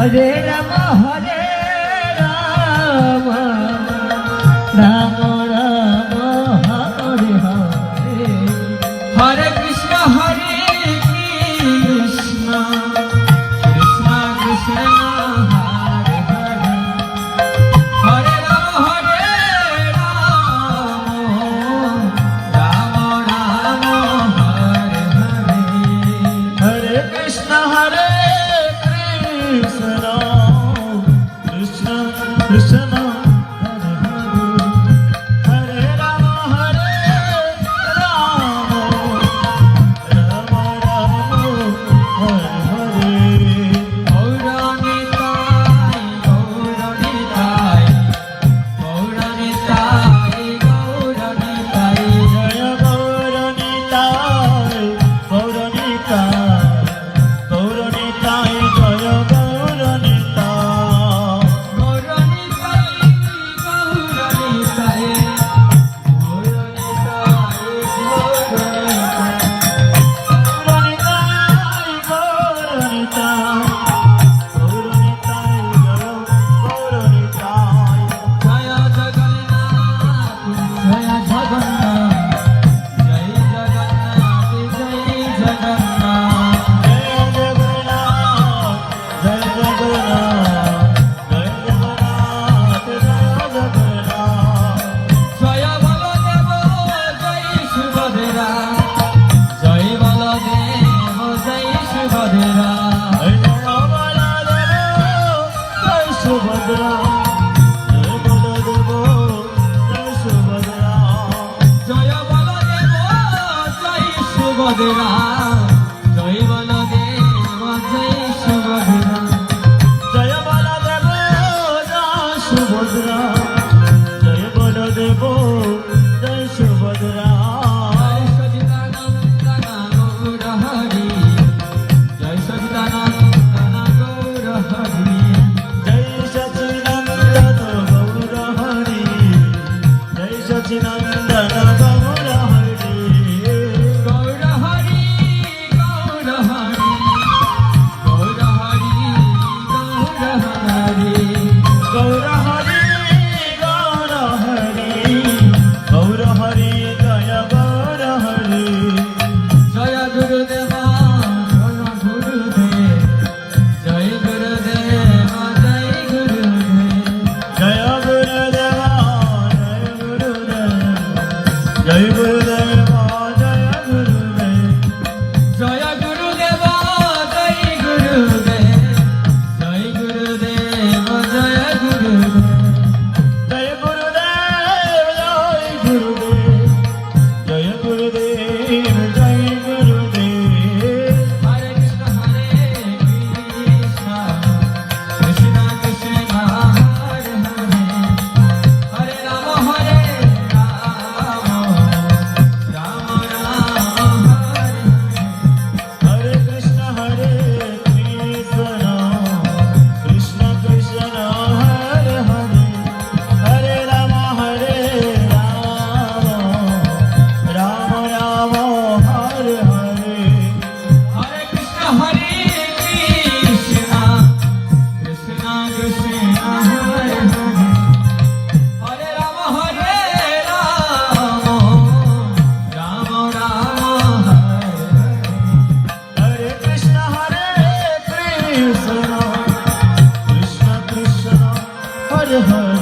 Hare Rama Hare Rama Rama Rama Hare Hare Hare Krishna Hare Krishna Krishna Krishna Hare Hare Hare Rama Hare Rama Rama Rama Hare Hare Hare Krishna Hare Krishna Krishna Hare Hare Hare Rama Rama Rama Hare Hare Gauranitai Gauranitai Gauranitai Jaya Gauranitai Gauranitai Gauranitai Jaya Subhadra Jai Baladeva Jai Subhadra Jai Baladeva Jai Subhadra Jai Baladeva Jai Subhadra Jai Sachidananda Gaura Hari Jai Sachidananda Gaura Hari Jai Sachidananda Gaura Hari Jai Sachidananda Gaura Hari Jai Gurudeva Jai Gurudev Jai Gurudeva Jai Gurudev Jai Gurudeva Jai Gurudev Jai Gurudev Jai Gurudev Jai Gurudev Hare Krishna Hare Krishna Krishna Krishna Hare Hare Hare Rama Hare Hare Hare